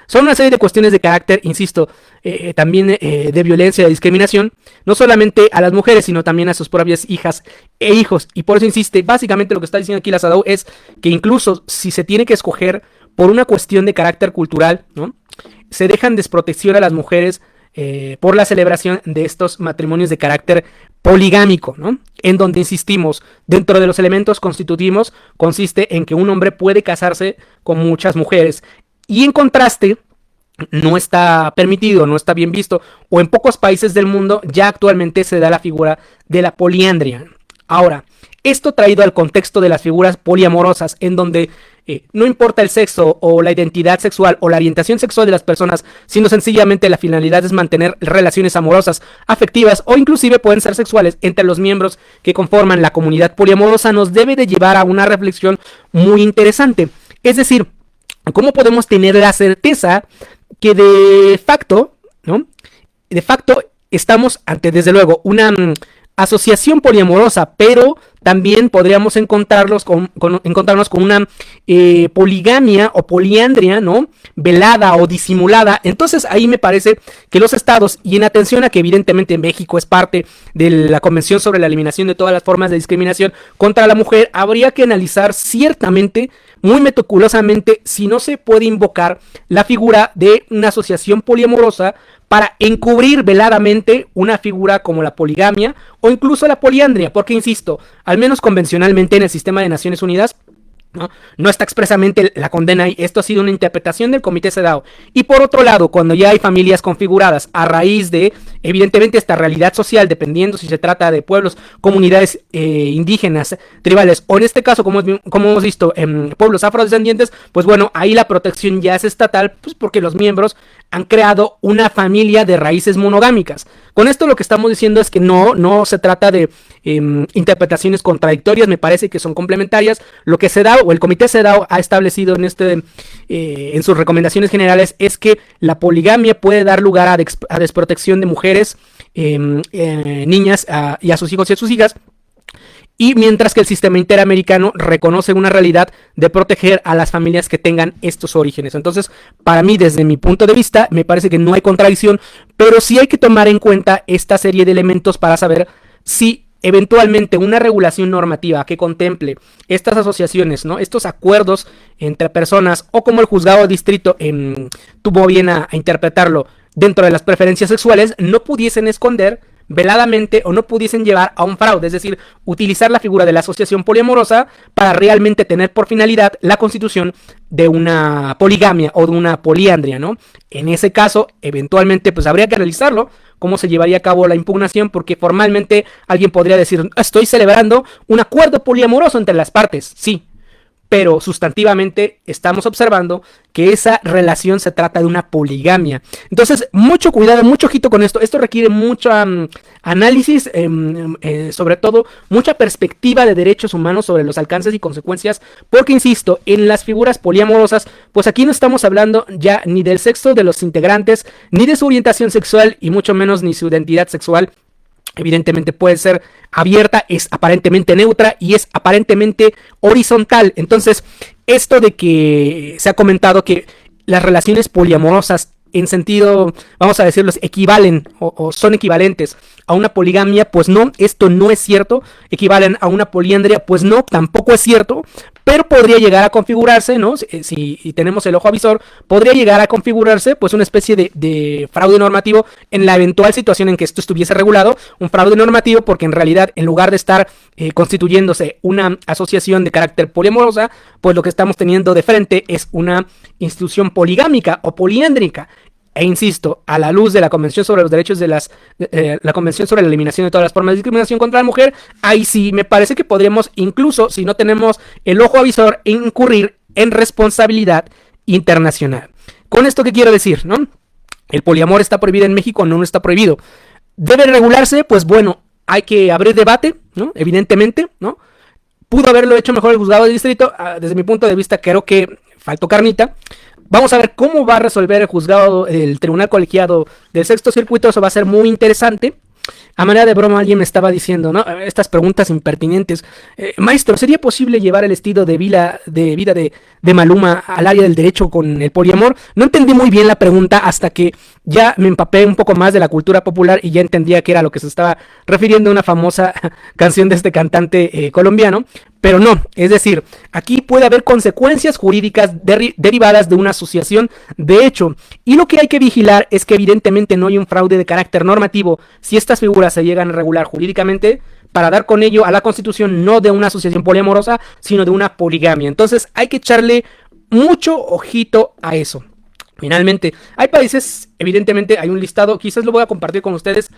son una serie de cuestiones de carácter, insisto, también de violencia, de discriminación, no solamente a las mujeres, sino también a sus propias hijas e hijos. Y por eso insiste, básicamente lo que está diciendo aquí la CEDAW es que incluso si se tiene que escoger por una cuestión de carácter cultural, ¿no?, se dejan desprotección a las mujeres por la celebración de estos matrimonios de carácter poligámico, ¿no?, en donde insistimos, dentro de los elementos constitutivos consiste en que un hombre puede casarse con muchas mujeres. Y en contraste, no está permitido, no está bien visto, o en pocos países del mundo ya actualmente se da la figura de la poliandria. Ahora, esto traído al contexto de las figuras poliamorosas, en donde no importa el sexo o la identidad sexual o la orientación sexual de las personas, sino sencillamente la finalidad es mantener relaciones amorosas, afectivas o inclusive pueden ser sexuales entre los miembros que conforman la comunidad poliamorosa, nos debe de llevar a una reflexión muy interesante. Es decir, ¿cómo podemos tener la certeza que de facto, ¿no?, estamos ante, desde luego, una asociación poliamorosa, pero también podríamos encontrarnos con una poligamia o poliandria, ¿no? Velada o disimulada. Entonces ahí me parece que los estados, y en atención a que evidentemente México es parte de la Convención sobre la Eliminación de todas las formas de discriminación contra la mujer, habría que analizar ciertamente, muy meticulosamente, si no se puede invocar la figura de una asociación poliamorosa para encubrir veladamente una figura como la poligamia o incluso la poliandria, porque insisto, al menos convencionalmente en el sistema de Naciones Unidas, no está expresamente la condena ahí. Esto ha sido una interpretación del Comité CEDAW. Y por otro lado, cuando ya hay familias configuradas a raíz de, evidentemente, esta realidad social, dependiendo si se trata de pueblos, comunidades indígenas, tribales, o en este caso, como hemos visto, en pueblos afrodescendientes, pues bueno, ahí la protección ya es estatal, pues porque los miembros han creado una familia de raíces monogámicas. Con esto lo que estamos diciendo es que no se trata de interpretaciones contradictorias, me parece que son complementarias. Lo que CEDAW o el Comité CEDAW ha establecido en sus recomendaciones generales es que la poligamia puede dar lugar a desprotección de mujeres, niñas y a sus hijos y a sus hijas. Y mientras que el sistema interamericano reconoce una realidad de proteger a las familias que tengan estos orígenes. Entonces, para mí, desde mi punto de vista, me parece que no hay contradicción, pero sí hay que tomar en cuenta esta serie de elementos para saber si eventualmente una regulación normativa que contemple estas asociaciones, ¿no? Estos acuerdos entre personas, o como el juzgado de distrito tuvo bien a interpretarlo, dentro de las preferencias sexuales, no pudiesen esconder veladamente o no pudiesen llevar a un fraude, es decir, utilizar la figura de la asociación poliamorosa para realmente tener por finalidad la constitución de una poligamia o de una poliandria, ¿no? En ese caso, eventualmente, pues habría que analizarlo, cómo se llevaría a cabo la impugnación, porque formalmente alguien podría decir, estoy celebrando un acuerdo poliamoroso entre las partes, sí, pero sustantivamente estamos observando que esa relación se trata de una poligamia. Entonces, mucho cuidado, mucho ojito con esto. Esto requiere mucho análisis, sobre todo mucha perspectiva de derechos humanos sobre los alcances y consecuencias, porque insisto, en las figuras poliamorosas, pues aquí no estamos hablando ya ni del sexo de los integrantes, ni de su orientación sexual, y mucho menos ni su identidad sexual. Evidentemente puede ser abierta, es aparentemente neutra y es aparentemente horizontal. Entonces, esto de que se ha comentado que las relaciones poliamorosas en sentido, vamos a decirlo, equivalen o son equivalentes a una poligamia, pues no, esto no es cierto. Equivalen a una poliandria, pues no, tampoco es cierto, pero podría llegar a configurarse, ¿no? Si tenemos el ojo avisor, podría llegar a configurarse pues una especie de fraude normativo en la eventual situación en que esto estuviese regulado, un fraude normativo porque en realidad en lugar de estar constituyéndose una asociación de carácter poliamorosa, pues lo que estamos teniendo de frente es una institución poligámica o poliándrica. E insisto, a la luz de la Convención sobre los Derechos de la Convención sobre la Eliminación de todas las formas de discriminación contra la mujer, ahí sí me parece que podríamos, incluso si no tenemos el ojo avisor, incurrir en responsabilidad internacional. ¿Con esto qué quiero decir, no? ¿El poliamor está prohibido en México? No está prohibido. ¿Debe regularse? Pues bueno, hay que abrir debate, ¿no? Evidentemente, ¿no? Pudo haberlo hecho mejor el juzgado de distrito. Desde mi punto de vista, creo que faltó carnita. Vamos a ver cómo va a resolver el juzgado, el tribunal colegiado del sexto circuito. Eso va a ser muy interesante. A manera de broma alguien me estaba diciendo, ¿no? Estas preguntas impertinentes. Maestro, ¿sería posible llevar el estilo de vida de Maluma al área del derecho con el poliamor? No entendí muy bien la pregunta hasta que ya me empapé un poco más de la cultura popular y ya entendía que era lo que se estaba refiriendo a una famosa canción de este cantante colombiano. Pero no, es decir, aquí puede haber consecuencias jurídicas derivadas de una asociación de hecho. Y lo que hay que vigilar es que evidentemente no hay un fraude de carácter normativo si estas figuras se llegan a regular jurídicamente, para dar con ello a la constitución no de una asociación poliamorosa, sino de una poligamia. Entonces hay que echarle mucho ojito a eso. Finalmente, hay países, evidentemente hay un listado, quizás lo voy a compartir con ustedes,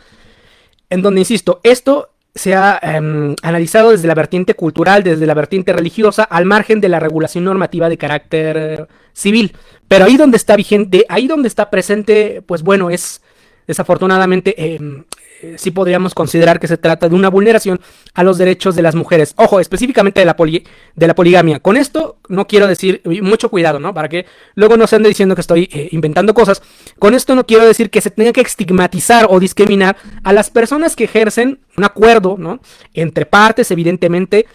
en donde, insisto, esto se ha analizado desde la vertiente cultural, desde la vertiente religiosa, al margen de la regulación normativa de carácter civil. Pero ahí donde está vigente, ahí donde está presente, pues bueno, es desafortunadamente sí podríamos considerar que se trata de una vulneración a los derechos de las mujeres. Ojo, específicamente de la poligamia. Con esto no quiero decir, mucho cuidado, ¿no? Para que luego no se ande diciendo que estoy inventando cosas. Con esto no quiero decir que se tenga que estigmatizar o discriminar a las personas que ejercen un acuerdo, ¿no? Entre partes, evidentemente,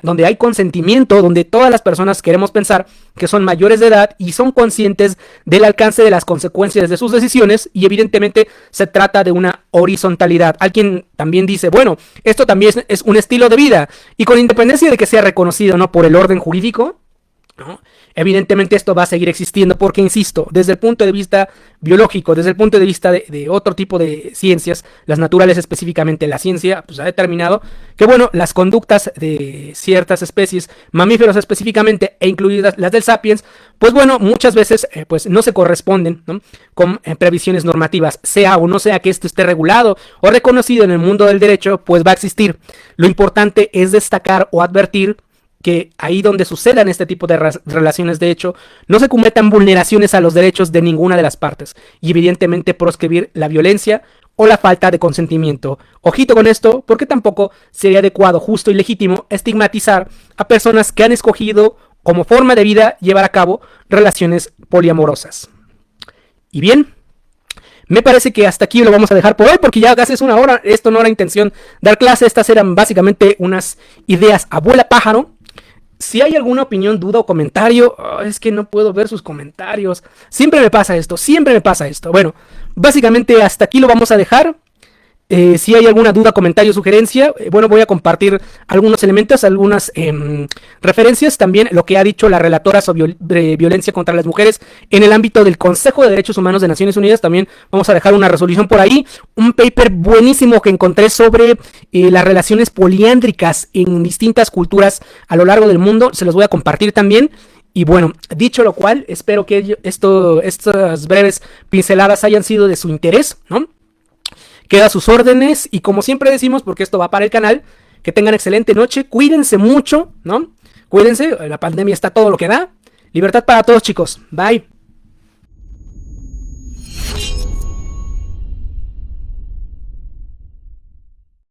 donde hay consentimiento, donde todas las personas queremos pensar que son mayores de edad y son conscientes del alcance de las consecuencias de sus decisiones, y evidentemente se trata de una horizontalidad. Alguien también dice, bueno, esto también es un estilo de vida, y con independencia de que sea reconocido, ¿no?, por el orden jurídico, ¿no?, evidentemente esto va a seguir existiendo porque, insisto, desde el punto de vista biológico, desde el punto de vista de otro tipo de ciencias, las naturales específicamente, la ciencia pues ha determinado que, bueno, las conductas de ciertas especies, mamíferos específicamente, e incluidas las del sapiens, pues bueno, muchas veces pues no se corresponden, ¿no?, con previsiones normativas, sea o no sea que esto esté regulado o reconocido en el mundo del derecho, pues va a existir. Lo importante es destacar o advertir que ahí donde sucedan este tipo de relaciones de hecho, no se cometan vulneraciones a los derechos de ninguna de las partes, y evidentemente proscribir la violencia o la falta de consentimiento. Ojito con esto, porque tampoco sería adecuado, justo y legítimo estigmatizar a personas que han escogido como forma de vida llevar a cabo relaciones poliamorosas. Y bien, me parece que hasta aquí lo vamos a dejar por hoy, porque ya casi es una hora. Esto no era intención dar clase, estas eran básicamente unas ideas abuela pájaro. Si hay alguna opinión, duda o comentario, es que no puedo ver sus comentarios. Siempre me pasa esto. Bueno, básicamente hasta aquí lo vamos a dejar. Si hay alguna duda, comentario, sugerencia, bueno, voy a compartir algunos elementos, algunas referencias, también lo que ha dicho la relatora sobre violencia contra las mujeres en el ámbito del Consejo de Derechos Humanos de Naciones Unidas. También vamos a dejar una resolución por ahí, un paper buenísimo que encontré sobre las relaciones poliándricas en distintas culturas a lo largo del mundo, se los voy a compartir también. Y bueno, dicho lo cual, espero que estas breves pinceladas hayan sido de su interés, ¿no? Queda a sus órdenes, y como siempre decimos, porque esto va para el canal, que tengan excelente noche, cuídense mucho, ¿no? Cuídense, la pandemia está todo lo que da. Libertad para todos, chicos. Bye.